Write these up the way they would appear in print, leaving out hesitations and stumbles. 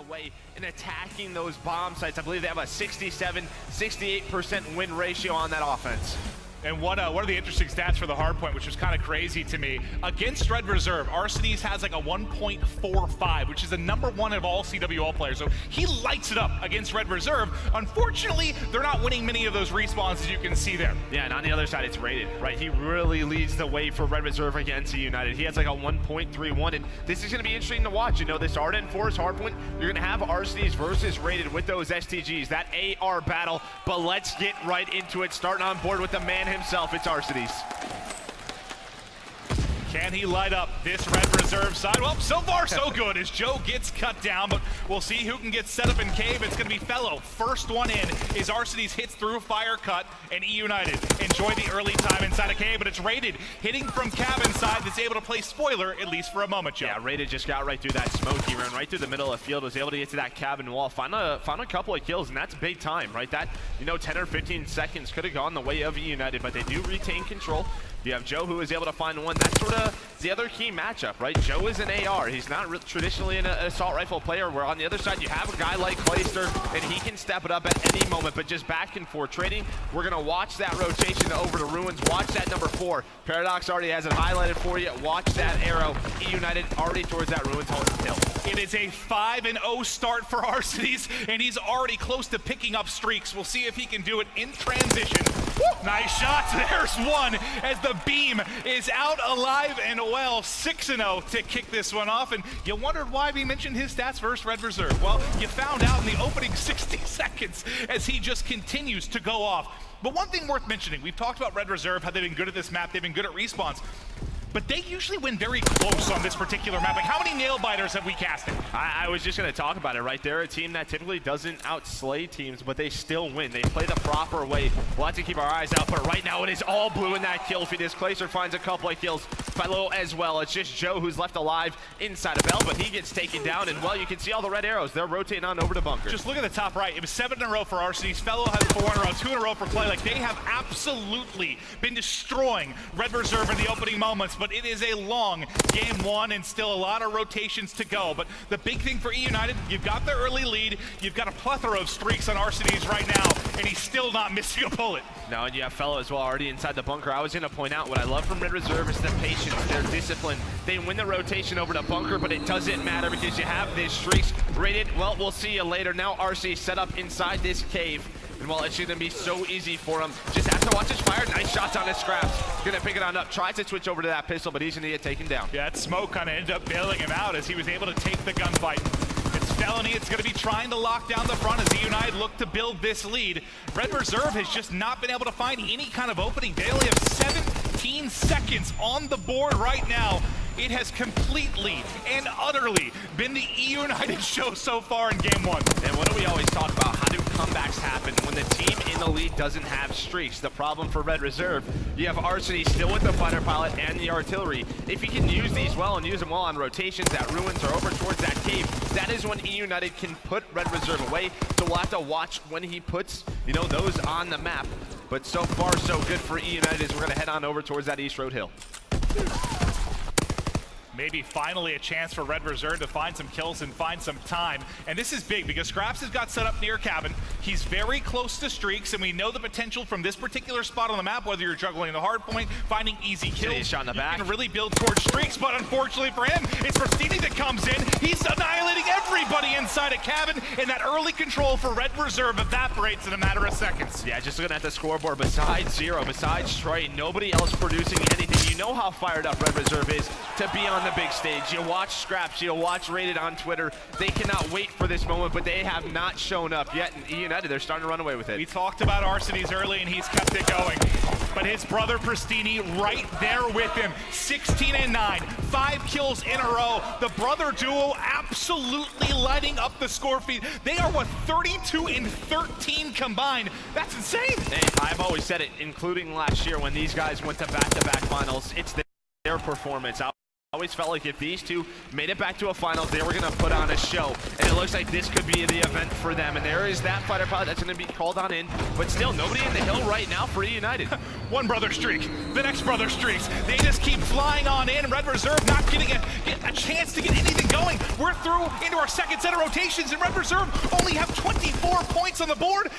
way and attacking those bomb sites. I believe they have a 67-68% win ratio on that offense. And one of the interesting stats for the hardpoint, which was kind of crazy to me, against Red Reserve, Arcades has like a 1.45, which is the #1 of all CWL players. So he lights it up against Red Reserve. Unfortunately, they're not winning many of those respawns, as you can see there. Yeah, and on the other side, it's rated, right? He really leads the way for Red Reserve against EUnited. He has like a 1.31, and this is going to be interesting to watch. You know, this Ardent Forest hardpoint, you're going to have Arcades versus rated with those STGs, that AR battle. But let's get right into it, starting on board with the man himself. It's Arcades. Can he light up this Red Reserve side? Well, so far so good as Joe gets cut down, but we'll see who can get set up in cave. It's going to be Fellow. First one in is Arcades hits through fire cut, and EUnited enjoy the early time inside of cave, but it's Rated hitting from cabin side that's able to play spoiler, at least for a moment, Joe. Yeah, Rated just got right through that smoke. He ran right through the middle of the field, was able to get to that cabin wall, found a couple of kills, and that's big time, right? That, you know, 10 or 15 seconds could have gone the way of EUnited, but they do retain control. You have Joe, who is able to find one. That's sort of the other key matchup, right? Joe is an AR. He's not traditionally an assault rifle player, where on the other side you have a guy like Clayster, and he can step it up at any moment, but just back and forth trading. We're going to watch that rotation over to Ruins. Watch that #4. Paradox already has it highlighted for you. Watch that arrow. EUnited already towards that Ruins hill. It is a 5-0 start for Arcades, and he's already close to picking up streaks. We'll see if he can do it in transition. Woo! Nice shots. There's one as the beam is out alive and well. 6-0 to kick this one off, and you wondered why we mentioned his stats versus Red Reserve. Well, you found out in the opening 60 seconds as he just continues to go off. But one thing worth mentioning, we've talked about Red Reserve, how they've been good at this map, they've been good at respawns. But they usually win very close on this particular map. Like, how many nail biters have we casted? I was just going to talk about it, right? They're a team that typically doesn't outslay teams, but they still win. They play the proper way. We'll have to keep our eyes out, but right now it is all blue in that kill feed as Clayster finds a couple of kills. Fellow as well. It's just Joe who's left alive inside of Bell, but he gets taken down, and well, you can see all the red arrows. They're rotating on over to bunker. Just look at the top right. It was 7 in a row for Arcades. Fellow has 4 in a row, 2 in a row for Clay. Like, they have absolutely been destroying Red Reserve in the opening moments, but it is a long game one and still a lot of rotations to go. But the big thing for EUnited, you've got the early lead, you've got a plethora of streaks on Arcades right now, and he's still not missing a bullet. No, and you have Fellow as well already inside the bunker. I was going to point out what I love from Red Reserve is their patience, their discipline. They win the rotation over to bunker, but it doesn't matter because you have these streaks rated. Well, we'll see you later. Now RC set up inside this cave. And while it shouldn't be so easy for him, just have to watch his fire. Nice shots on his scraps. Gonna pick it on up. Tries to switch over to that pistol, but he's gonna get taken down. Yeah, that smoke kind of ended up bailing him out as he was able to take the gunfight. It's Felony. It's going to be trying to lock down the front as EUnited look to build this lead. Red Reserve has just not been able to find any kind of opening. They only have 17 seconds on the board right now. It has completely and utterly been the EUnited show so far in game one. And what do we always talk about? How do comebacks happen when the team in the lead doesn't have streaks? The problem for Red Reserve, you have Arcades still with the fighter pilot and the artillery. If you can use these well and use them well on rotations at Ruins or over towards that cave, that is when EUnited can put Red Reserve away. So we'll have to watch when he puts, you know, those on the map. But so far so good for EUnited as we're going to head on over towards that East Road Hill. Maybe finally a chance for Red Reserve to find some kills and find some time. And this is big because Scraps has got set up near cabin. He's very close to streaks, and we know the potential from this particular spot on the map, whether you're juggling the hard point, finding easy kills, shot in the back. You can really build towards streaks, but unfortunately for him, it's Pristini that comes in. He's annihilating everybody inside a cabin, and that early control for Red Reserve evaporates in a matter of seconds. Yeah, just looking at the scoreboard, besides Zero, besides Trey, nobody else producing anything. You know how fired up Red Reserve is to be on the big stage. You watch Scraps, you watch Rated on Twitter. They cannot wait for this moment, but they have not shown up yet. And EUnited, they're starting to run away with it. We talked about Arcades early, and he's kept it going. But his brother Pristini right there with him. 16 and 9, 5 kills in a row. The brother duo absolutely lighting up the score feed. They are, what, 32 and 13 combined. That's insane. Hey, I've always said it, including last year when these guys went to back-to-back finals. It's their performance. Always felt like if these two made it back to a finals, they were going to put on a show. And it looks like this could be the event for them. And there is that fighter pilot that's going to be called on in. But still, nobody in the hill right now for EUnited. One brother streak, the next brother streaks. They just keep flying on in. Red Reserve not getting a chance to get anything going. We're through into our second set of rotations, and Red Reserve only have 24 points on the board.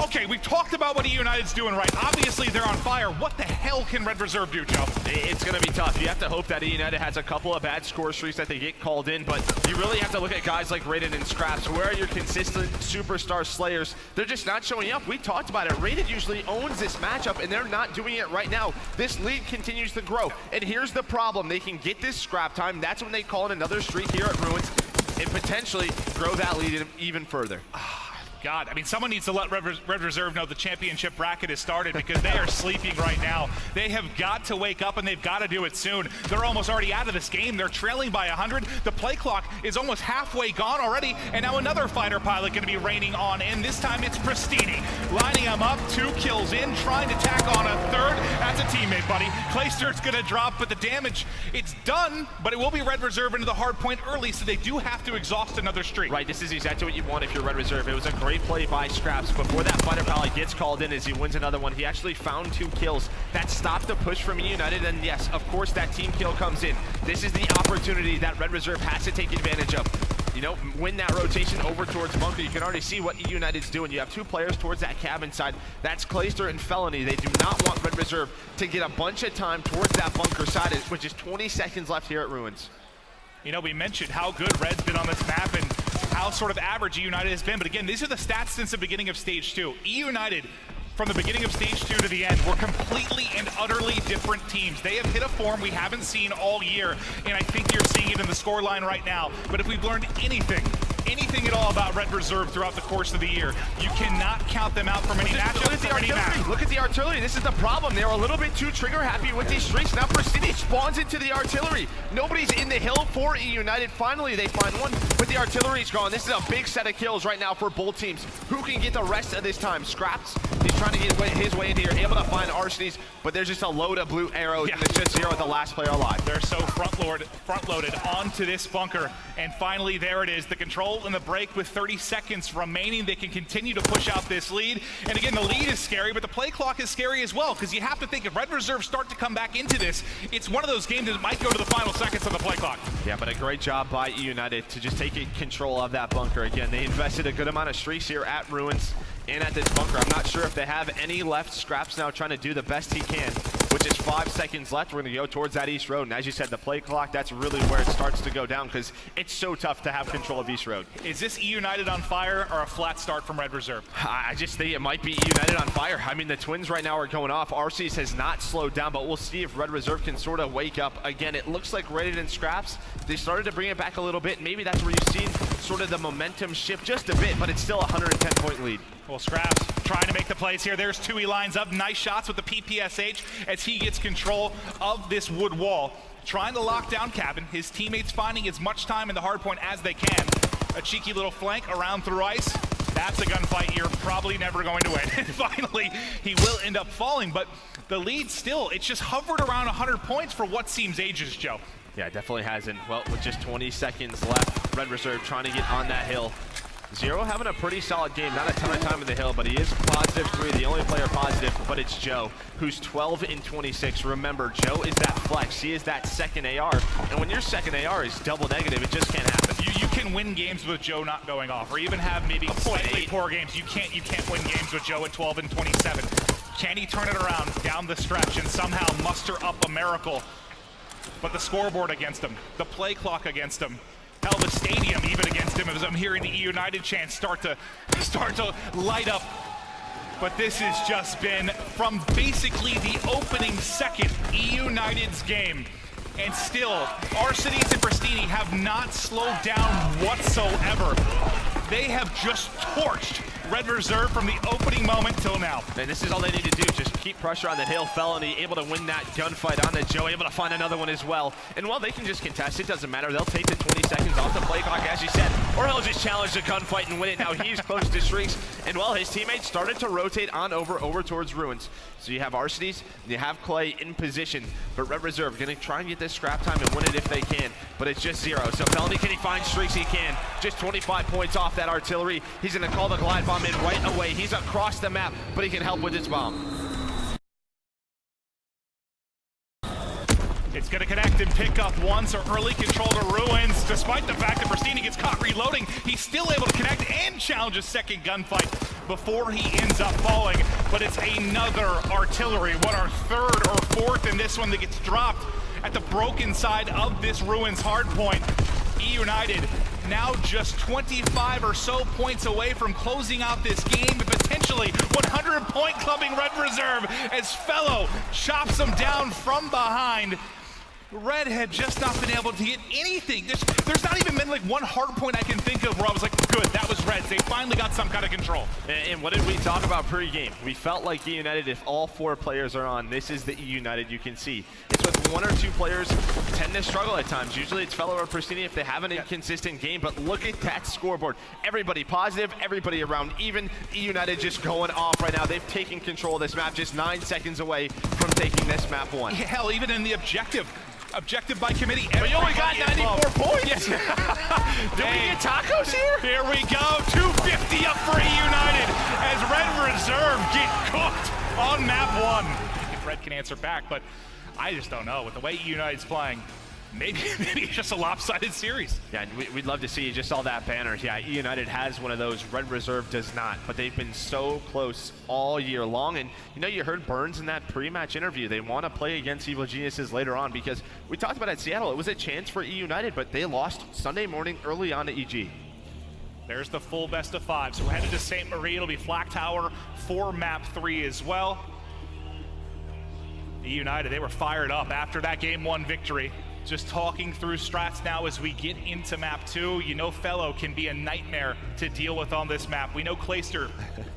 Okay, we've talked about what EUnited's doing right. Obviously, they're on fire. What the hell can Red Reserve do, Joe? It's going to be tough. You have to hope that EUnited has a couple of bad score streaks that they get called in, but you really have to look at guys like Rated and Scraps. Where are your consistent superstar slayers? They're just not showing up. We talked about it. Rated usually owns this matchup, and they're not doing it right now. This lead continues to grow, and here's the problem. They can get this scrap time. That's when they call in another streak here at Ruins and potentially grow that lead even further. God, I mean, someone needs to let Red Reserve know the championship bracket has started, because they are sleeping right now. They have got to wake up, and they've got to do it soon. They're almost already out of this game. They're trailing by 100. The play clock is almost halfway gone already, and now another fighter pilot going to be raining on in. This time it's Pristini, lining them up, 2 kills in, trying to tack on a third. That's a teammate, buddy. Clayster's going to drop, but the damage, it's done, but it will be Red Reserve into the hard point early, so they do have to exhaust another streak. Right, this is exactly what you want if you're Red Reserve. It was a great play by Scraps before that fighter pilot gets called in as he wins another one. He actually found 2 kills. That stopped the push from EUnited, and yes, of course, that team kill comes in. This is the opportunity that Red Reserve has to take advantage of. You know, win that rotation over towards bunker. You can already see what EUnited's doing. You have 2 players towards that cabin side. That's Clayster and Felony. They do not want Red Reserve to get a bunch of time towards that bunker side, which is 20 seconds left here at Ruins. You know, we mentioned how good Red's been on this map and how sort of average EUnited has been. But again, these are the stats since the beginning of Stage 2. EUnited, from the beginning of Stage 2 to the end, were completely and utterly different teams. They have hit a form we haven't seen all year, and I think you're seeing it in the scoreline right now. But if we've learned anything at all about Red Reserve throughout the course of the year, you cannot count them out from any matchup or any match. Look at the artillery. This is the problem. They were a little bit too trigger happy with these streaks. Now Pristini spawns into the artillery. Nobody's in the hill for EUnited. Finally, they find one, but the artillery's gone. This is a big set of kills right now for both teams. Who can get the rest of this time? Scraps, he's trying to get his way into here, able to find Arsonies, but there's just a load of blue arrows, and it's just 0 with the last player alive. They're so front-loaded onto this bunker, and finally there it is. The control and the break with 30 seconds remaining. They can continue to push out this lead, and again, the lead is scary, but the play clock is scary as well, because you have to think if Red Reserve start to come back into this, it's one of those games that might go to the final seconds of the play clock. Yeah, but a great job by EUnited to just take control of that bunker. Again, they invested a good amount of streaks here at Ruins and at this bunker. I'm not sure if they have any left. Scraps now trying to do the best he can, which is 5 seconds left. We're going to go towards that East Road, and as you said, the play clock, that's really where it starts to go down, because it's so tough to have control of East Road. Is this EUnited on fire or a flat start from Red Reserve? I just think it might be EUnited on fire. I mean, the Twins right now are going off. Arceus has not slowed down, but we'll see if Red Reserve can sort of wake up. Again, it looks like Rated and Scraps, they started to bring it back a little bit. Maybe that's where you've seen sort of the momentum shift just a bit, but it's still a 110-point lead. Well, Scraps trying to make the plays here. There's 2, he lines up. Nice shots with the PPSH as he gets control of this wood wall. Trying to lock down cabin. His teammates finding as much time in the hard point as they can. A cheeky little flank around through ice. That's a gunfight you're probably never going to win. Finally, he will end up falling, but the lead still, it's just hovered around 100 points for what seems ages, Joe. Yeah, it definitely hasn't. Well, with just 20 seconds left, Red Reserve trying to get on that hill. Zero having a pretty solid game, not a ton of time in the hill, but he is +3, the only player positive, but it's Joe, who's 12 in 26. Remember, Joe is that flex, he is that second AR, and when your second AR is double negative, it just can't happen. You can win games with Joe not going off, or even have maybe slightly poor games. You can't win games with Joe at 12 and 27. Can he turn it around down the stretch and somehow muster up a miracle? But the scoreboard against him, the play clock against him, hell, the stadium even against him, as I'm hearing the EUnited chants start to light up. But this has just been, from basically the opening second, EUnited's game. And still, Arsonies and Pristini have not slowed down whatsoever. They have just torched Red Reserve from the opening moment till now. And this is all they need to do, just keep pressure on the hill. Felony able to win that gunfight on the Joe, able to find another one as well. And while they can just contest, it doesn't matter. They'll take the 20 seconds off the play clock, as you said, or he'll just challenge the gunfight and win it. Now he's close to streaks, and well, his teammates started to rotate on over towards Ruins. So you have Arcitys, and you have Clay in position, but Red Reserve gonna try and get this scrap time and win it if they can, but it's just 0. So Felony, can he find streaks? He can. Just 25 points off that artillery. He's gonna call the glide bomb in right away. He's across the map, but he can help with his bomb. It's going to connect and pick up one, so early control to Ruins. Despite the fact that Pristini gets caught reloading, he's still able to connect and challenge a second gunfight before he ends up falling. But it's another artillery, what, our third or fourth in this one that gets dropped at the broken side of this Ruins hardpoint. EUnited now just 25 or so points away from closing out this game, and potentially 100-point clubbing Red Reserve as Fellow chops them down from behind. Red had just not been able to get anything. There's not even been like one hard point I can think of where I was like, good, that was Reds. They finally got some kind of control. And what did we talk about pre-game? We felt like EUnited, if all 4 players are on, this is the EUnited you can see. It's with 1 or 2 players tend to struggle at times. Usually it's Fellow or Pristini if they have an inconsistent game, but look at that scoreboard. Everybody positive, everybody around even. EUnited just going off right now. They've taken control of this map, just 9 seconds away from taking this map 1. Yeah, hell, even in the objective by committee. But you only got 94 points. Yes. Did we get tacos here? Here we go. 250 up for EUnited as Red Reserve get cooked on map 1. If Red can answer back, but I just don't know. With the way EUnited's playing, maybe it's just a lopsided series. Yeah, and we'd love to see. You just saw that banner. Yeah, EUnited has one of those. Red Reserve does not, but they've been so close all year long. And you know, you heard Burns in that pre-match interview. They want to play against Evil Geniuses later on, because we talked about at Seattle, it was a chance for EUnited, but they lost Sunday morning early on to EG. There's the full best of 5. So we're headed to St. Marie. It'll be Flak Tower for map 3 as well. EUnited, they were fired up after that game 1 victory. Just talking through strats now as we get into map 2. You know Fellow can be a nightmare to deal with on this map. We know Clayster,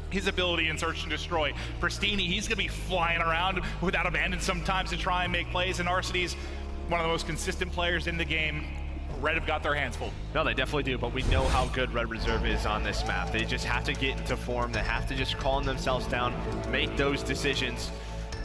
his ability in search and destroy. Pristini, he's gonna be flying around without abandon sometimes to try and make plays. And Arcity's one of the most consistent players in the game. Red have got their hands full. No, they definitely do, but we know how good Red Reserve is on this map. They just have to get into form. They have to just calm themselves down, make those decisions.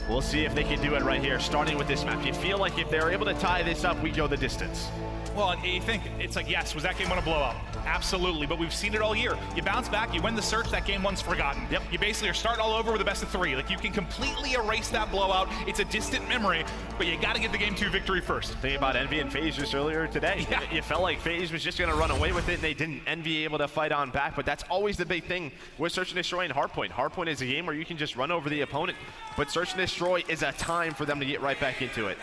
We'll see if they can do it right here, starting with this map. You feel like if they're able to tie this up, we go the distance. Well, and you think, it's like, yes, was that game 1 a blowout? Absolutely, but we've seen it all year. You bounce back, you win the search, that game 1's forgotten. Yep. You basically are starting all over with a best of 3. Like, you can completely erase that blowout. It's a distant memory, but you gotta get the game 2 victory first. Thinking about Envy and FaZe just earlier today. Yeah. You felt like FaZe was just gonna run away with it, and they didn't. Envy able to fight on back, but that's always the big thing with Search and Destroy and Hardpoint. Hardpoint is a game where you can just run over the opponent, but Search and Destroy is a time for them to get right back into it.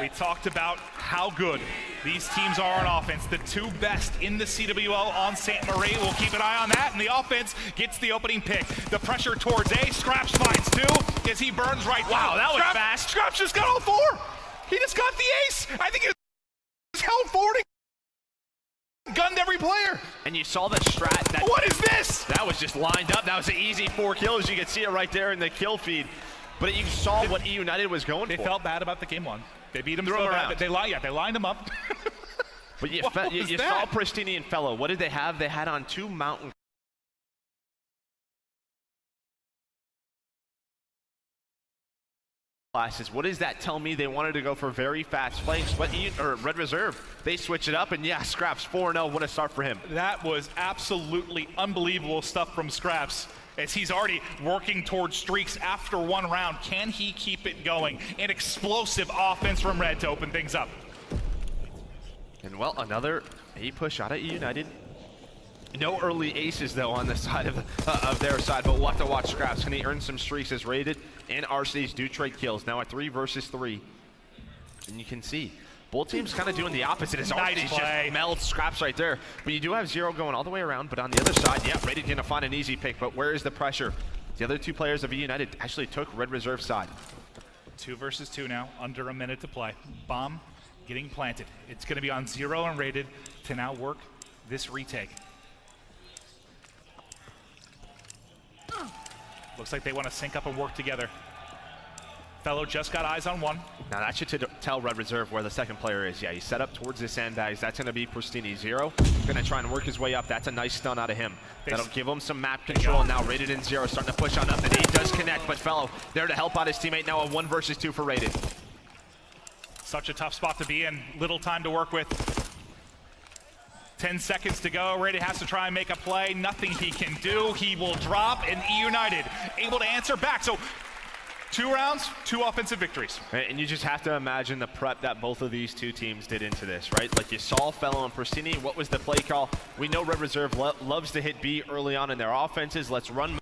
We talked about how good these teams are on offense. The 2 best in the CWL on St. Marie. We'll keep an eye on that, and the offense gets the opening pick. The pressure towards A. Scraps finds 2 as he burns right through. Wow, that was fast. Scraps just got all 4. He just got the ace. I think he was held forward and gunned every player. And you saw the strat. What is this? That was just lined up. That was an easy 4 kills. You could see it right there in the kill feed. But you saw what EUnited was going for. They felt bad about the game 1. They beat him Threw him around. They lined him up. But you saw Pristini and Fellow. What did they have? They had on 2 mountain classes. What does that tell me? They wanted to go for very fast flanks. But Red Reserve, they switch it up, and yeah, Scraps 4-0. What a start for him. That was absolutely unbelievable stuff from Scraps, as he's already working towards streaks after 1 round. Can he keep it going? An explosive offense from Red to open things up. And well, another A push out of EUnited. No early aces though on the side of their side, but we'll have to watch Scraps. Can he earn some streaks as Rated and Arcitys do trade kills? Now at 3 versus 3. And you can see both teams kind of doing the opposite as Arcitys just melts Scraps right there. But you do have 0 going all the way around, but on the other side, yeah, Rated gonna find an easy pick, but where is the pressure? The other 2 players of EUnited actually took Red Reserve side. 2 versus 2 now, under a minute to play. Bomb getting planted. It's gonna be on 0 and Rated to now work this retake. Looks like they want to sync up and work together. Fellow just got eyes on one. Now that should tell Red Reserve where the second player is. Yeah, he's set up towards the sandbags. That's going to be Pristini. Zero going to try and work his way up. That's a nice stun out of him. That'll give him some map control. Now Rated in Zero starting to push on up. The nade does connect, but Fellow there to help out his teammate. Now a 1 versus 2 for Rated. Such a tough spot to be in. Little time to work with. 10 seconds to go. Rated has to try and make a play. Nothing he can do. He will drop, and EUnited able to answer back. So 2 rounds, 2 offensive victories. And you just have to imagine the prep that both of these two teams did into this, right? Like you saw Fellow and Pristini. What was the play call? We know Red Reserve loves to hit B early on in their offenses. Let's run.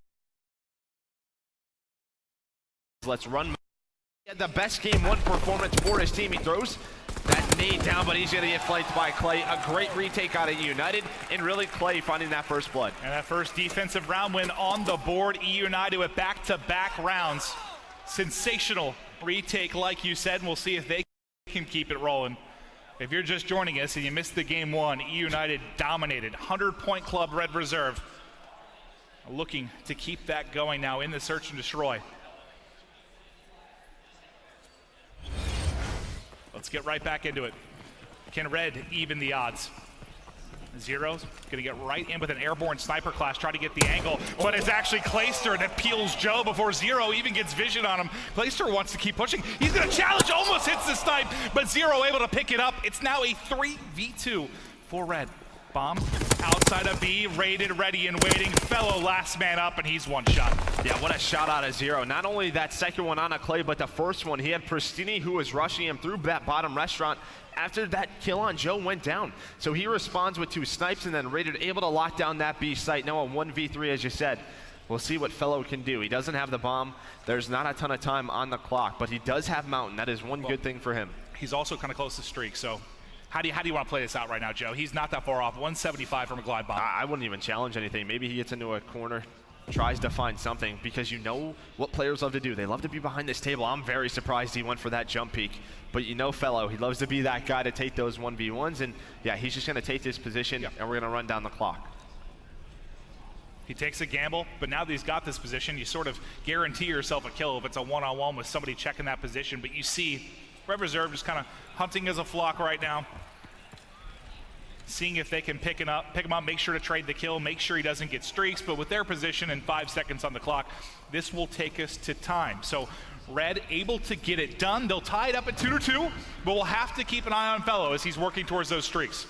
He had the best game 1 performance for his team. He throws that nade down, but he's going to get flanked by Clay. A great retake out of EUnited, and really Clay finding that first blood. And that first defensive round win on the board. EUnited with back-to-back rounds. Sensational retake, like you said, and we'll see if they can keep it rolling. If you're just joining us and you missed the game 1, EUnited dominated. 100-point club Red Reserve. Looking to keep that going now in the search and destroy. Let's get right back into it. Can Red even the odds? Zero's gonna get right in with an airborne sniper class, try to get the angle, but it's actually Clayster that peels Joe before Zero even gets vision on him. Clayster wants to keep pushing. He's gonna challenge, almost hits the snipe, but Zero able to pick it up. It's now a 3v2 for Red. Bomb outside of B, Rated, ready and waiting. Fellow last man up, and he's 1 shot. Yeah, what a shot out of Zero. Not only that second one on a Clay, but the first one, he had Pristini who was rushing him through that bottom restaurant after that kill on Joe went down. So he responds with 2 snipes, and then Rated able to lock down that B site. Now a 1v3, as you said. We'll see what Fellow can do. He doesn't have the bomb. There's not a ton of time on the clock, but he does have Mountain. That is one good thing for him. He's also kind of close to streak, so how do you want to play this out right now, Joe? He's not that far off. 175 from a glide bomb. I wouldn't even challenge anything. Maybe he gets into a corner, tries to find something, because you know what players love to do. They love to be behind this table. I'm very surprised he went for that jump peek. But you know Fellow, he loves to be that guy to take those 1v1s, and yeah, he's just going to take this position, and we're going to run down the clock. He takes a gamble, but now that he's got this position, you sort of guarantee yourself a kill if it's a one-on-one with somebody checking that position. But you see Red Reserve just kind of hunting as a flock right now, seeing if they can pick him up, make sure to trade the kill, make sure he doesn't get streaks. But with their position and 5 seconds on the clock, this will take us to time. So Red able to get it done. They'll tie it up at 2-2, but we'll have to keep an eye on Fellow as he's working towards those streaks.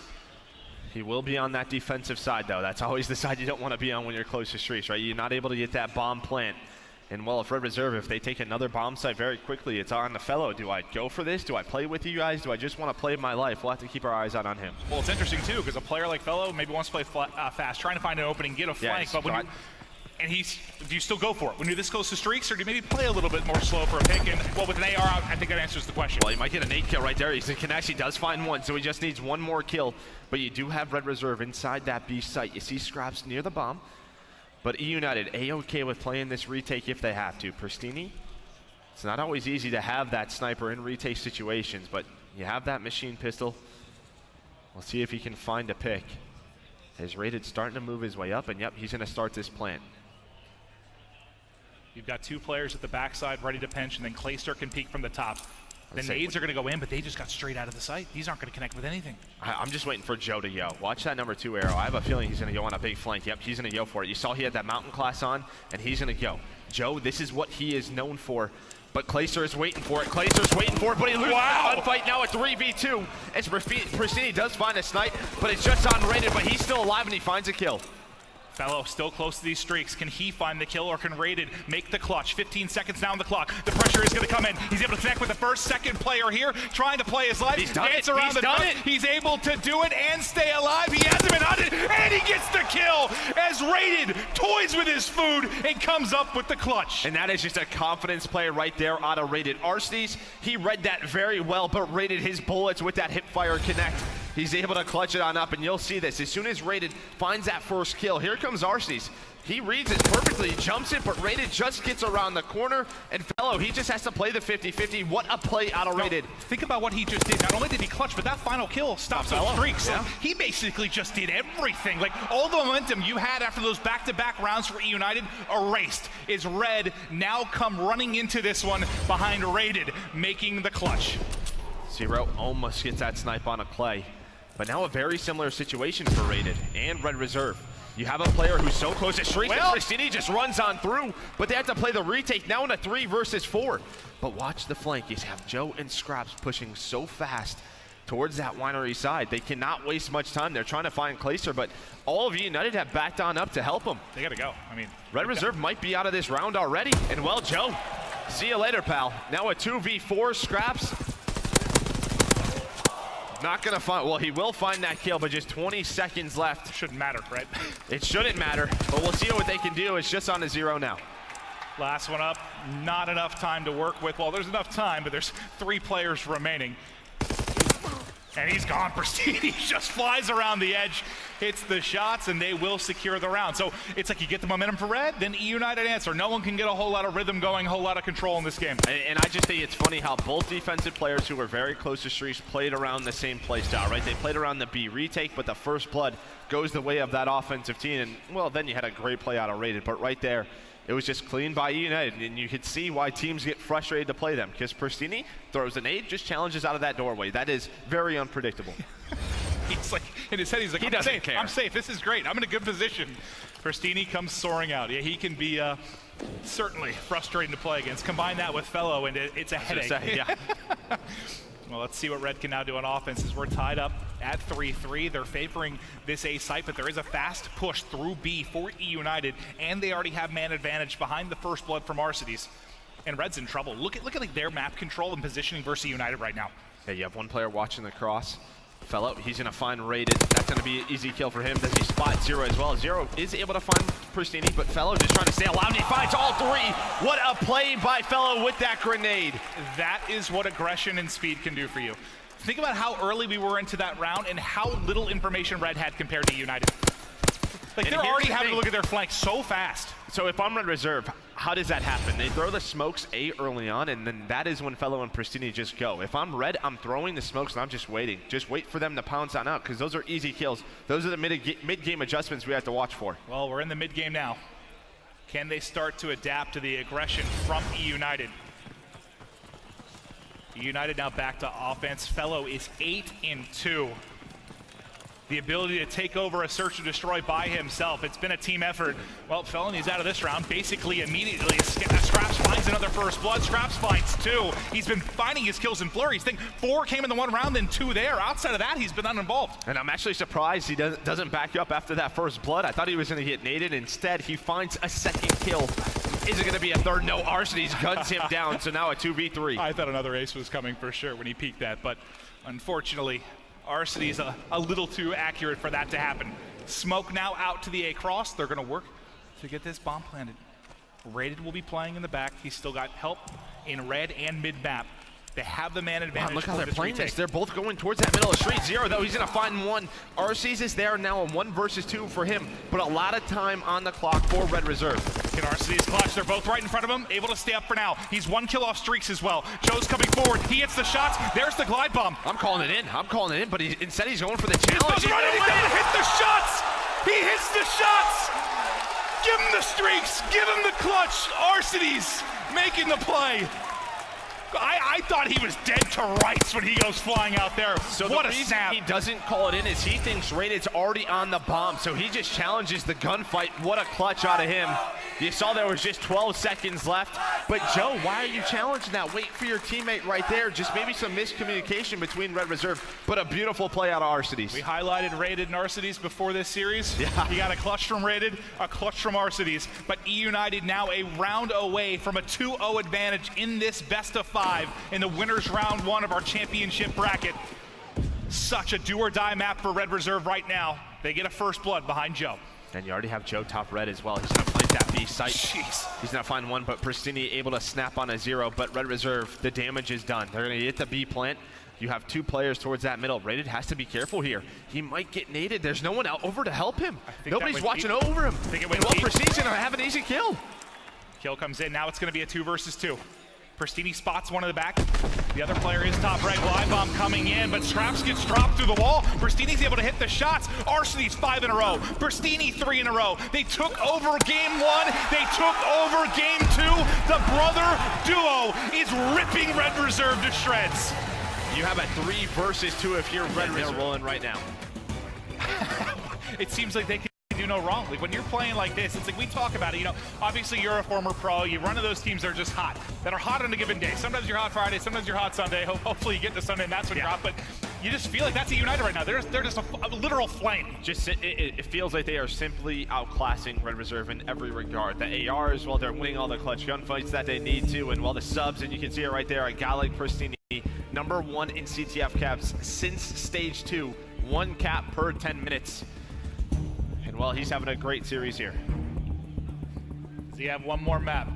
He will be on that defensive side, though. That's always the side you don't want to be on when you're close to streaks, right? You're not able to get that bomb plant. And well, if Red Reserve, if they take another bomb site very quickly, it's on the Fellow. Do I go for this? Do I play with you guys? Do I just want to play my life? We'll have to keep our eyes out on him. Well, it's interesting, too, because a player like Fellow maybe wants to play fast, trying to find an opening, get a flank, but when do you still go for it? When you're this close to streaks, or do you maybe play a little bit more slow for a pick? And, well, with an AR out, I think that answers the question. Well, he might get an 8 kill right there. He can actually does find 1, so he just needs 1 more kill. But you do have Red Reserve inside that B site. You see Scraps near the bomb. But EUnited, A-OK with playing this retake if they have to. Pristini, it's not always easy to have that sniper in retake situations, but you have that machine pistol. We'll see if he can find a pick. His Rated starting to move his way up, and yep, he's going to start this plant. You've got 2 players at the backside ready to pinch, and then Clayster can peek from the top. The nades are going to go in, but they just got straight out of the sight. These aren't going to connect with anything. I'm just waiting for Joe to yo. Watch that number 2 arrow. I have a feeling he's going to go on a big flank. Yep, he's going to yo for it. You saw he had that mountain class on, and he's going to go. Joe, this is what he is known for. But Clayster is waiting for it. Clayster's waiting for it, but he loses the gunfight now at 3v2. As Pristini does find a snipe, but it's just on Rated, but he's still alive, and he finds a kill. Fellow still close to these streaks. Can he find the kill, or can Rated make the clutch? 15 seconds now on the clock. The pressure is going to come in. He's able to connect with the first, second player here, trying to play his life. He's done Dance it. around He's the done net. it. He's able to do it and stay alive. He hasn't been hunted, and he gets the kill as Rated toys with his food and comes up with the clutch. And that is just a confidence play right there out of Rated. Arsenes, he read that very well, but Rated his bullets with that hip fire connect. he's able to clutch it on up, and you'll see this. As soon as Rated finds that first kill, here comes Arcees. He reads it perfectly, he jumps it, but Rated just gets around the corner, and Fellow, he just has to play the 50-50. What a play out of Rated. Think about what he just did. Not only did he clutch, but that final kill stops those streaks. Yeah. He basically just did everything. Like, all the momentum you had after those back-to-back rounds for EUnited erased. Is Red now come running into this one behind Rated, making the clutch. Zero almost gets that snipe on a play, but now a very similar situation for Rated and Red Reserve. You have a player who's so close to streak, and Christini just runs on through, but they have to play the retake now in a 3 versus 4. But watch the flank. You have Joe and Scraps pushing so fast towards that winery side. They cannot waste much time. They're trying to find Glacier, but all of EUnited have backed on up to help them. They gotta go. I mean, Red Reserve might be out of this round already. And well, Joe, see you later, pal. Now a 2v4, Scraps. Not gonna find, well, he will find that kill, but just 20 seconds left. Shouldn't matter, right? It shouldn't matter, but we'll see what they can do. It's just on a 0 now. Last one up, not enough time to work with. Well, there's enough time, but there's 3 players remaining. And he's gone. Pristini just flies around the edge, hits the shots, and they will secure the round. So it's like you get the momentum for Red, then EUnited answer. No one can get a whole lot of rhythm going, a whole lot of control in this game. And I just think it's funny how both defensive players who were very close to streaks played around the same play style, right? They played around the B retake, but the first blood goes the way of that offensive team. And, well, then you had a great play out of Rated, but right there, it was just clean by EUnited, and you could see why teams get frustrated to play them, because Pristini throws an 8, just challenges out of that doorway. That is very unpredictable. He's like, in his head, he's like, he doesn't care. I'm safe, this is great, I'm in a good position. Pristini comes soaring out. Yeah, he can be certainly frustrating to play against. Combine that with Fellow, and it's a headache. Yeah. Well, let's see what Red can now do on offense as we're tied up at 3-3. They're favoring this A site, but there is a fast push through B for EUnited, and they already have man advantage behind the first blood from Arcees. And Red's in trouble. Look at like their map control and positioning versus EUnited right now. Yeah, you have one player watching the cross. Fellow, he's gonna find Rated. That's gonna be an easy kill for him. Does he spot Zero as well? Zero is able to find Pristini, but Fellow just trying to stay alive, and he finds all 3. What a play by Fellow with that grenade. That is what aggression and speed can do for you. Think about how early we were into that round and how little information Red had compared to EUnited. Like, they're already having to look at their flank so fast. So if I'm Red Reserve, how does that happen? They throw the smokes A early on, and then that is when Fellow and Pristini just go. If I'm Red, I'm throwing the smokes, and I'm just waiting. Just wait for them to pounce on out, because those are easy kills. Those are the mid-game adjustments we have to watch for. Well, we're in the mid-game now. Can they start to adapt to the aggression from EUnited? EUnited now back to offense. Fellow is 8-2. The ability to take over a search and destroy by himself. It's been a team effort. Well, Felony's out of this round basically immediately. Scraps finds another first blood. Scraps finds 2. He's been finding his kills in flurries. Think 4 came in the one round, then 2 there. Outside of that, he's been uninvolved. And I'm actually surprised he doesn't back up after that first blood. I thought he was going to get naded. Instead, he finds a second kill. Is it going to be a third? No, Arcees guns him down, so now a 2v3. I thought another ace was coming for sure when he peeked that, but unfortunately, Arcees a little too accurate for that to happen. Smoke now out to the A cross. They're going to work to get this bomb planted. Rated will be playing in the back. He's still got help in red and mid map. They have the man advantage. Wow, look how they're playing this. They're both going towards that middle of the street. Zero, though, he's going to find 1. Arcees is there now, a 1 versus 2 for him, but a lot of time on the clock for Red Reserve. Can Arcees clutch? They're both right in front of him, able to stay up for now. He's 1 kill off streaks as well. Joe's coming forward. He hits the shots. There's the glide bomb. I'm calling it in, but instead he's going for the challenge. He's gonna hit the shots. He hits the shots. Give him the streaks. Give him the clutch. Arcees making the play. I thought he was dead to rights when he goes flying out there. So what the a reason snap. he doesn't call it in is he thinks Rated's already on the bomb, so he just challenges the gunfight. What a clutch out of him. You saw there was just 12 seconds left. But Joe, why are you challenging that? Wait for your teammate right there. Just maybe some miscommunication between Red Reserve, but a beautiful play out of Arcees. We highlighted Rated and Arcees before this series. Yeah. You got a clutch from Rated, a clutch from Arcees, but EUnited now a round away from a 2-0 advantage in this best of 5 in the winners round 1 of our championship bracket. Such a do or die map for Red Reserve right now. They get a first blood behind Joe. And you already have Joe top red as well. He's gonna flank that B site. Jeez. He's gonna find 1, but Pristini able to snap on a 0, but Red Reserve, the damage is done. They're gonna get the B plant. You have two players towards that middle. Rated has to be careful here. He might get naded. There's no one over to help him. Nobody's watching over him. Prestine's gonna have an easy kill. Kill comes in. Now it's gonna be a 2 versus 2. Pristini spots one in the back. The other player is top right. Glide bomb coming in, but Scraps gets dropped through the wall. Pristini's able to hit the shots. Arseny's 5 in a row. Pristini 3 in a row. They took over game 1. They took over game 2. The brother duo is ripping Red Reserve to shreds. You have a 3 versus 2 if you're Red Reserve. They're rolling right now. It seems like they can do no wrong. Like when you're playing like this, it's like we talk about it, you know, obviously you're a former pro, you run to those teams that are just hot, that are hot on a given day. Sometimes you're hot Friday, sometimes you're hot Sunday. Hopefully you get to Sunday and that's when you're hot, but you just feel like that's a United right now. They're just a literal flame. Just it feels like they are simply outclassing Red Reserve in every regard. The ARs, well, they're winning all the clutch gunfights that they need to, and while the subs, and you can see it right there, a guy like Pristini, #1 in CTF caps since stage 2, 1 cap per 10 minutes. And well, he's having a great series here. Does he have one more map?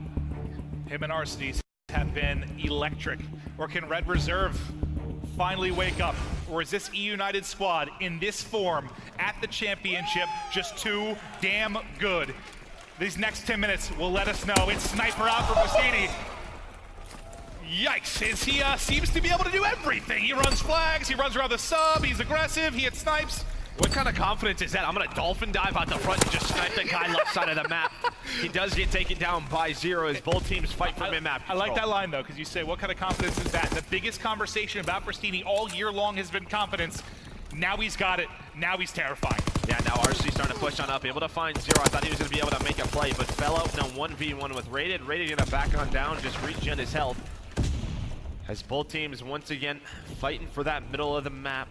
Him and Arseny's have been electric. Or can Red Reserve finally wake up? Or is this EUnited squad in this form at the championship just too damn good? These next 10 minutes will let us know. It's sniper out for Pristini. Yikes, he seems to be able to do everything. He runs flags, he runs around the sub, he's aggressive, he hits snipes. What kind of confidence is that? I'm gonna dolphin dive out the front and just snipe the guy left side of the map. He does get taken down by 0 as both teams fight for mid-map control. I like that line though, because you say, what kind of confidence is that? The biggest conversation about Pristini all year long has been confidence. Now he's got it, now he's terrifying. Yeah, now RC starting to push on up, able to find 0. I thought he was gonna be able to make a play, but fell out in a 1v1 with Rated. Rated gonna back on down, just regen his health. As both teams once again fighting for that middle of the map.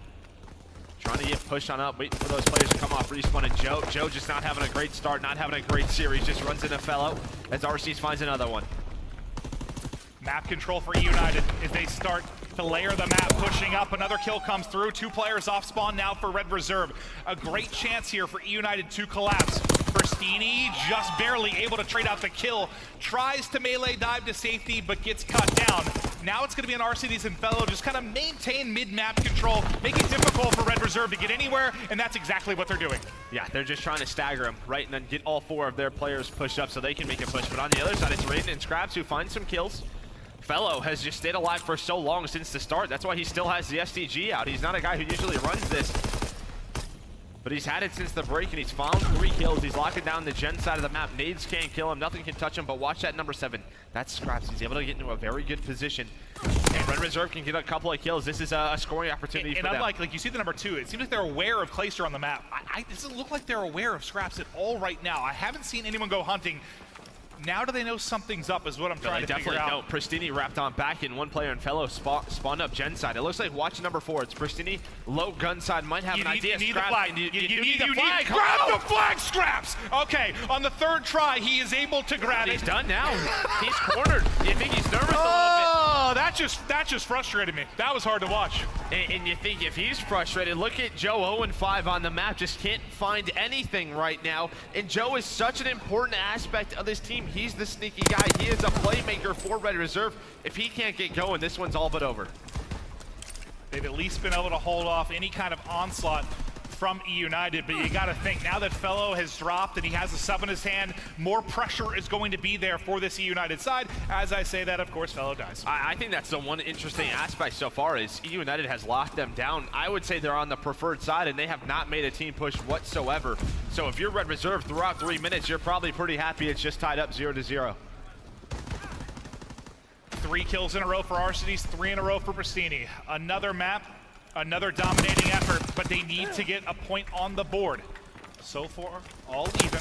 Trying to get pushed on up, waiting for those players to come off respawn, and Joe just not having a great start, not having a great series, just runs into fellow as RC's finds another one. Map control for EUnited as they start to layer the map, pushing up. Another kill comes through. 2 players off spawn now for Red Reserve. A great chance here for EUnited to collapse. Pristini just barely able to trade out the kill. Tries to melee dive to safety, but gets cut down. Now it's going to be an RCDs and Fellow just kind of maintain mid-map control, make it difficult for Red Reserve to get anywhere, and that's exactly what they're doing. Yeah, they're just trying to stagger him, right, and then get all 4 of their players pushed up so they can make a push. But on the other side, it's Raiden and Scraps who find some kills. Fellow has just stayed alive for so long since the start. That's why he still has the STG out. He's not a guy who usually runs this. But he's had it since the break, and he's found 3 kills. He's locking down the gen side of the map. Nades can't kill him. Nothing can touch him. But watch that #7. That's Scraps. He's able to get into a very good position. And Red Reserve can get a couple of kills. This is a scoring opportunity for them. And unlike, like you see the #2, it seems like they're aware of Clayster on the map. It doesn't look like they're aware of Scraps at all right now. I haven't seen anyone go hunting. Now do they know something's up is what I'm trying to figure out. No, Pristini wrapped on back in 1 player and Fellow spawned up gen side. It looks like watch #4. It's Pristini, low gun side, might have an idea. You need the flag. You need the flag. Grab the flag, Scraps! Okay, on the 3rd try, he is able to grab it. He's done now. He's cornered. You think he's nervous a little bit? Oh, that just frustrated me. That was hard to watch. And you think if he's frustrated, look at Joe 0-5 on the map. Just can't find anything right now. And Joe is such an important aspect of this team. He's the sneaky guy. He is a playmaker for Red Reserve. If he can't get going, this one's all but over. They've at least been able to hold off any kind of onslaught from EUnited, but you got to think now that Fellow has dropped and he has a sub in his hand, more pressure is going to be there for this EUnited side. As I say that, of course, Fellow dies. I think that's the one interesting aspect so far is EUnited has locked them down. I would say they're on the preferred side and they have not made a team push whatsoever. So if you're Red Reserve throughout 3 minutes, you're probably pretty happy it's just tied up 0-0. 3 kills in a row for Arseny's, 3 in a row for Pristini. Another map, another dominating effort, but they need to get a point on the board. So far, all even.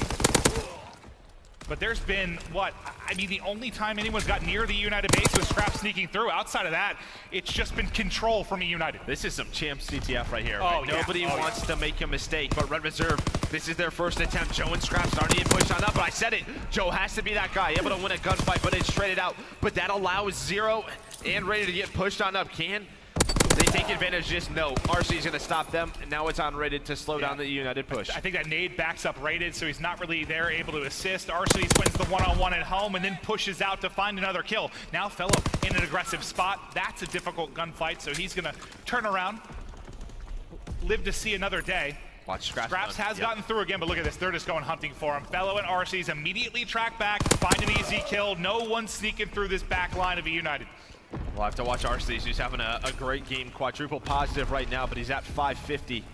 But there's been, what? I mean, the only time anyone's got near the EUnited base was Scraps sneaking through. Outside of that, it's just been control from EUnited. This is some champ CTF right here. Oh, right? yeah. Nobody wants to make a mistake, but Red Reserve, this is their first attempt. Joe and Scraps starting to get pushed on up, but I said it. Joe has to be that guy, able to win a gunfight, but it's traded out. But that allows 0 and Ready to get pushed on up. Can They take advantage, just no. RC's going to stop them, and now it's on Rated to slow down the United push. I think that nade backs up Rated, so he's not really there able to assist. Arcees wins the one-on-one at home and then pushes out to find another kill. Now Fellow in an aggressive spot. That's a difficult gunfight, so he's going to turn around, live to see another day. Watch Scraps has gotten through again, but look at this. They're just going hunting for him. Fellow and Arcees immediately track back, find an easy kill. No one sneaking through this back line of EUnited. We'll have to watch Arcees, who's having a great game. Quadruple positive right now, but he's at 550.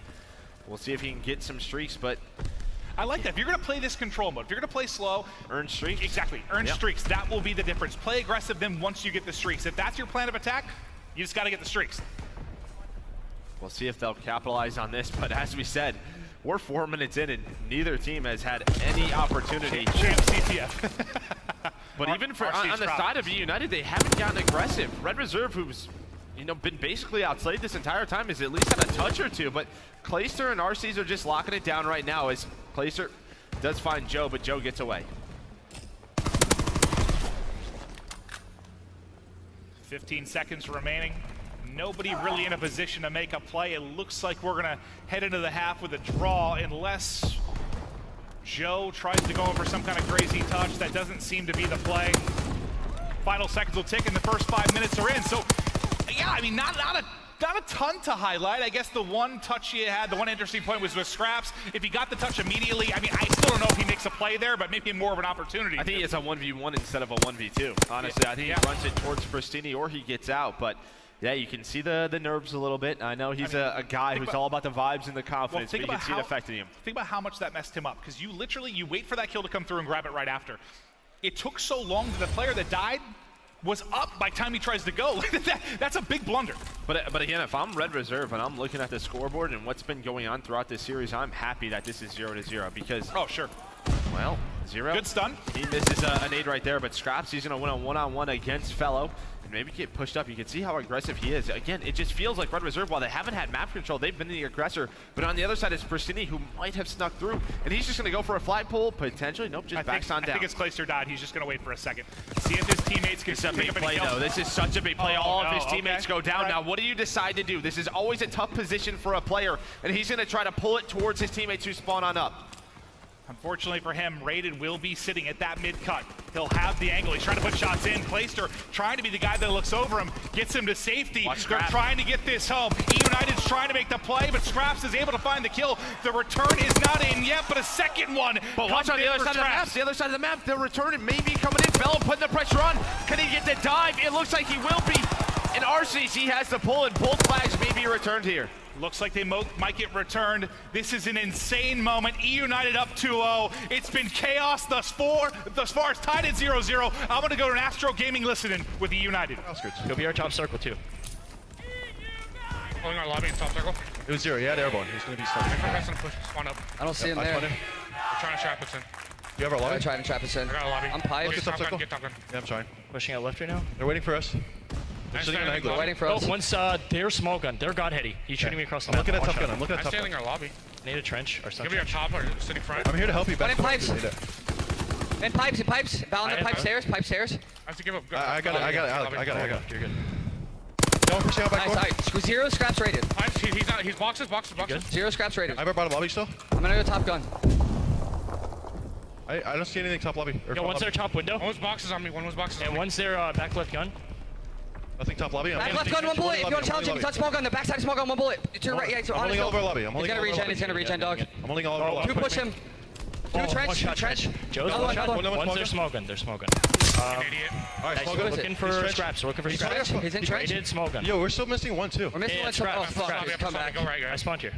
We'll see if he can get some streaks, but... I like that. If you're going to play this control mode, if you're going to play slow... Earn streaks. Exactly. Earn streaks. That will be the difference. Play aggressive then once you get the streaks. If that's your plan of attack, you just got to get the streaks. We'll see if they'll capitalize on this, but as we said, we're 4 minutes in and neither team has had any opportunity. Champ CTF. But even for on the side of EUnited, they haven't gotten aggressive. Red Reserve, who's been basically outplayed this entire time, has at least had a touch or two. But Clayster and RCs are just locking it down right now as Clayster does find Joe, but Joe gets away. 15 seconds remaining. Nobody really in a position to make a play. It looks like we're gonna head into the half with a draw unless Joe tries to go over some kind of crazy touch. That doesn't seem to be the play. Final seconds will tick and the first 5 minutes are in. So yeah, I mean, not a ton to highlight. I guess the one touch he had, the one interesting point was with Scraps. If he got the touch immediately, I mean, I still don't know if he makes a play there, but maybe more of an opportunity. I think it's a 1v1 instead of a 1v2. Honestly, I think he runs it towards Pristini or he gets out, but yeah, you can see the nerves a little bit. I know he's a guy who's all about the vibes and the confidence, but you can see it affecting him. Think about how much that messed him up, because you wait for that kill to come through and grab it right after. It took so long that the player that died was up by the time he tries to go. That's a big blunder. But again, if I'm Red Reserve and I'm looking at the scoreboard and what's been going on throughout this series, I'm happy that this is 0-0 because... Oh, sure. Well, 0. Good stun. He misses a nade right there, but Scraps, he's going to win a one-on-one against Fellow. And maybe get pushed up. You can see how aggressive he is. Again, it just feels like Red Reserve, while they haven't had map control, they've been the aggressor. But on the other side is Pristini, who might have snuck through. And he's just going to go for a flagpole, potentially. Nope, just backs on down. I think it's Clayster died. He's just going to wait for a second. See if his teammates can pick up any kills. This is such a big play. All of his teammates go down. Now, what do you decide to do? This is always a tough position for a player, and he's going to try to pull it towards his teammates who spawn on up. Unfortunately for him, Rated will be sitting at that mid-cut. He'll have the angle. He's trying to put shots in. Clayster trying to be the guy that looks over him, gets him to safety. They're trying to get this home. EUnited's trying to make the play, but Scraps is able to find the kill. The return is not in yet, but a second one. But watch on the other side of the map. The other side of the map, the return may be coming in. Fellow putting the pressure on. Can he get the dive? It looks like he will be. In RCs, he has the pull, and both flags may be returned here. Looks like they might get returned. This is an insane moment. EUnited up 2-0. It's been chaos thus far. It's tied at 0-0. I'm going to go to an Astro Gaming listening with EUnited. Go be our top circle, too. Pulling our lobby in top circle. It was 0. Yeah, airborne. He's going to be stuck. Spawn up. I don't see him there. We're trying to trap us in. You have our lobby? I'm trying to trap us in. I got a lobby. I'm piped. Look at top circle. Get top gun. Yeah, I'm trying. Pushing out left right now. They're waiting for us. They're sitting in They're waiting for us. Once they're smoke gun, they're god heady. He's shooting me across the I'm map. looking at top gun. I'm looking at I'm top sailing gun. our lobby. Need a trench or something. Give me our top or sitting front. I'm here to help you. One in pipes. Need it. In pipes. Balance pipe stairs. Pipe stairs. I have to give up. I got it. You're good. No, pushing out back Nice. door. 0 scraps rated. Pipes, he's out. He's boxes. 0 scraps rated. I have our bottom lobby still. I'm gonna go top gun. I don't see anything top lobby. Yo, one's their top window. One was boxes on me. One was boxes on me. And one's their back left gun. Nothing top lobby. Back left gun, 1 bullet. If you want to challenge him, touch small gun. The backside small gun, 1 bullet. To your right. Yeah, I'm holding all of our lobby. He's gonna regen, dog. I'm holding all of our lobby. 2 push him. 2 trench. Joe's Another one shot. one. One's their smoke gun. An idiot. Alright, small gun. Looking for scraps. Looking for scraps. He's in trench. Rated smoke gun. Yo, we're still missing 1 too. We're missing Yeah, one. scraps, Oh, fuck. scraps. Come back. Go right, I guys. spawned here.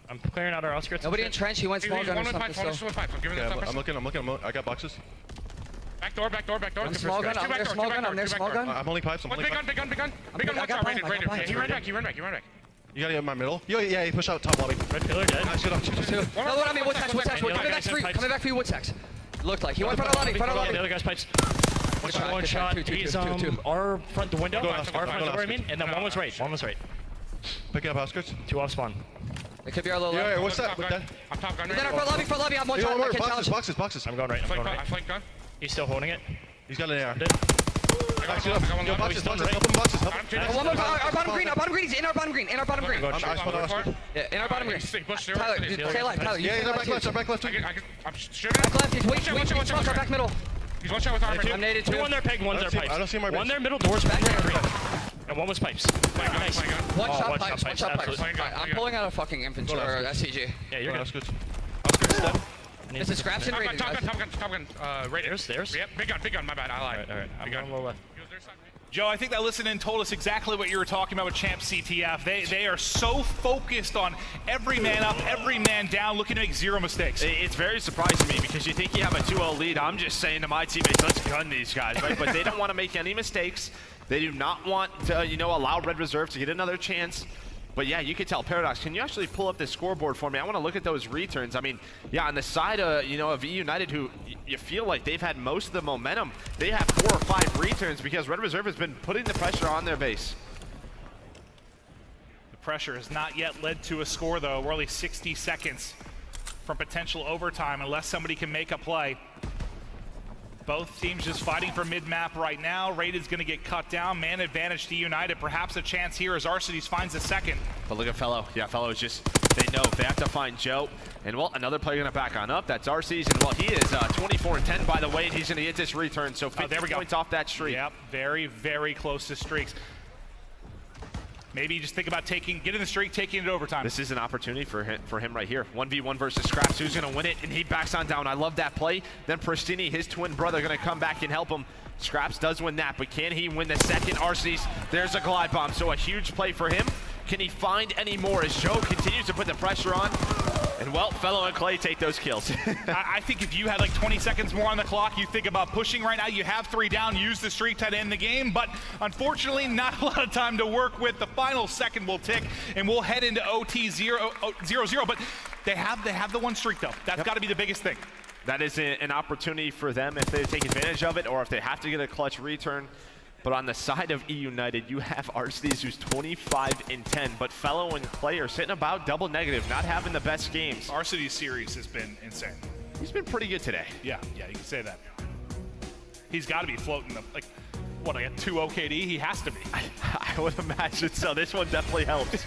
I'm clearing out our outskirts. Nobody in trench. He went small gun or One with something. pipes. One with pipes. I'm giving the top. I'm looking. I got boxes. Back door. I'm small gun. I'm their small gun. I'm their small gun. I'm holding pipes. I'm One holding big gun. pipes. Big gun. I What's got our rated? pipe, I got pipe. He ran back. You gotta get in my middle. Yo, yeah, he pushed out top lobby. Red pillar dead. Nice, good up. Another one on me. Woodstacks. We're coming back for you. Coming back for you, Woodstacks. Looked like he went front of lobby. Yeah, the other guy's pipes. One shot. He's our front window. Our front door, I mean. And then one was right. Picking up outskirts. 2 off spawn. It could be our little. Yeah, what's that? I'm top gun. Then our front lobby. I'm one shot. I can't challenge. Boxes. I'm going right. I flank gun. He's still holding it. He's got an AR. Back it up. got one Yo, left. boxes, boxes. Help him, boxes. Help him. Our bottom green. He's in our bottom green. In our bottom green. I spot on. Yeah, in our bottom green. Push there. Tyler, stay alive. Tyler, you Yeah, he's our back left. Our back left. I'm shooting. back left. He's wait. Watch out. Back middle. He's one shot with armor. I'm naded Two too. on their peg, one's their pipes. I don't see my One base. their middle doors, back there green. And one was pipes. Nice. One Oh, shot pipes. One shot pipes. absolutely. Alright, I'm pulling out a fucking infantry or SCG. Yeah, you're That's good. good. That's good. Step. This is scraps and rated. Top gun. Right There's. Yep, big gun. My bad. I lied. Alright. I'm Big going gun. a little left. Joe, I think that listening told us exactly what you were talking about with Champ CTF. They are so focused on every man up, every man down, looking to make zero mistakes. It's very surprising to me because you think you have a 2-0 lead. I'm just saying to my teammates, let's gun these guys, right? But they don't want to make any mistakes. They do not want to, allow Red Reserve to get another chance. But yeah, you can tell. Paradox, can you actually pull up the scoreboard for me? I want to look at those returns. I mean, yeah, on the side of, of EUnited, who you feel like they've had most of the momentum, they have 4 or 5 returns because Red Reserve has been putting the pressure on their base. The pressure has not yet led to a score, though. We're only 60 seconds from potential overtime unless somebody can make a play. Both teams just fighting for mid-map right now. Rated's going to get cut down. Man advantage to United. Perhaps a chance here as Arcides finds a second. But look at Fellow. Yeah, Fellow is just, they know they have to find Joe. And well, another player going to back on up. That's Arcides. And well, he is 24-10 by the way. And he's going to get this return. So 50 there we go. points off that streak. Yep, very, very close to streaks. Maybe you just think about getting the streak, taking it to overtime. This is an opportunity for him right here. 1v1 versus Scraps. Who's going to win it? And he backs on down. I love that play. Then Pristini, his twin brother, going to come back and help him. Scraps does win that, but can he win the second? Arcides, there's a glide bomb. So a huge play for him. Can he find any more as Joe continues to put the pressure on? And well, Fellow and Clay take those kills. I think if you had like 20 seconds more on the clock, you think about pushing right now. You have 3 down, use the streak to end the game, but unfortunately, not a lot of time to work with. The final second will tick, and we'll head into OT 0-0. But they have the one streak, though. That's got to be the biggest thing. That is an opportunity for them if they take advantage of it or if they have to get a clutch return. But on the side of EUnited, you have Arcides, who's 25-10, but Fellow and Clay are sitting about double negative, not having the best games. Arcides series has been insane. He's been pretty good today. Yeah, you can say that. He's got to be floating like a 2 OKD? He has to be. I would imagine so. This one definitely helps.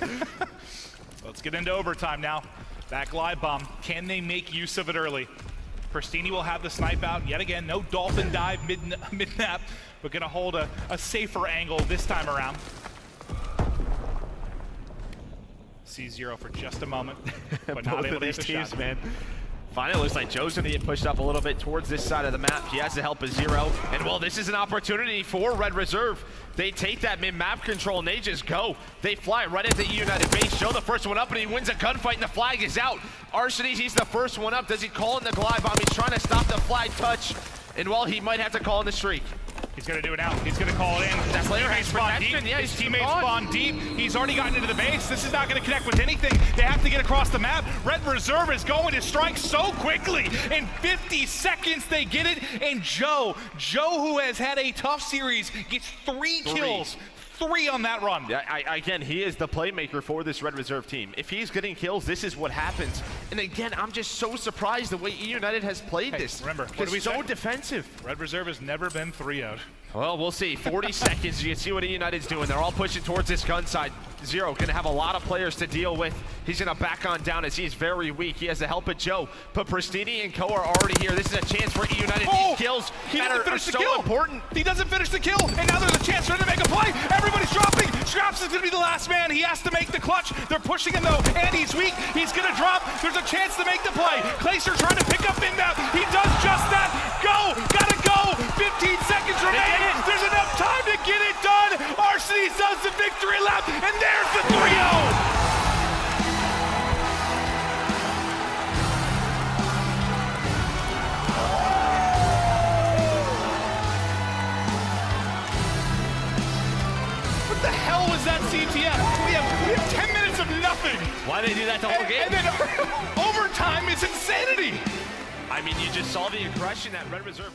Let's get into overtime now. That glide bomb. Can they make use of it early? Pristini will have the snipe out yet again. No dolphin dive mid-nap, but gonna hold a safer angle this time around. C0 for just a moment, but not able to hit the shot. Man. Finally, looks like Joe's gonna get pushed up a little bit towards this side of the map. He has the help of Zero. And well, this is an opportunity for Red Reserve. They take that mid-map control and they just go. They fly right into EUnited base. Joe the first one up and he wins a gunfight and the flag is out. Arcides, he's the first one up. Does he call in the glide bomb? He's trying to stop the flag touch. And well, he might have to call in the streak. He's gonna do it now. He's gonna call it in. That's later Teammates spawn deep. protection. Yeah, His he's teammates gone. spawn deep. He's already gotten into the base. This is not gonna connect with anything. They have to get across the map. Red Reserve is going to strike so quickly. In 50 seconds, they get it. And Joe, who has had a tough series, gets 3 kills. 3 on that run. Yeah, again, he is the playmaker for this Red Reserve team. If he's getting kills, this is what happens. And again, I'm just so surprised the way EUnited has played this. Remember, what it's do we so say? defensive. Red Reserve has never been 3-0'd. Well, we'll see. 40 seconds. You can see what EUnited's doing. They're all pushing towards this gun side. Zero going to have a lot of players to deal with. He's going to back on down as he's very weak. He has the help of Joe. But Pristini and Co are already here. This is a chance for EUnited. These kills He doesn't are finish the so kill. important. He doesn't finish the kill, and now there's a chance for him to make a play. Everybody's dropping. Scraps is going to be the last man. He has to make the clutch. They're pushing him though, and he's weak. He's going to drop. There's a chance to make the play. Clayster trying to pick up in-map. He does just that. Go! Gotta go! 15 seconds remaining. There's enough time to get it done. Arcides does the victory lap, and there's the 3-0. What the hell was that CTF? We have 10 minutes of nothing. Why did they do that the whole game? And then overtime is insanity. I mean, you just saw the aggression that Red Reserve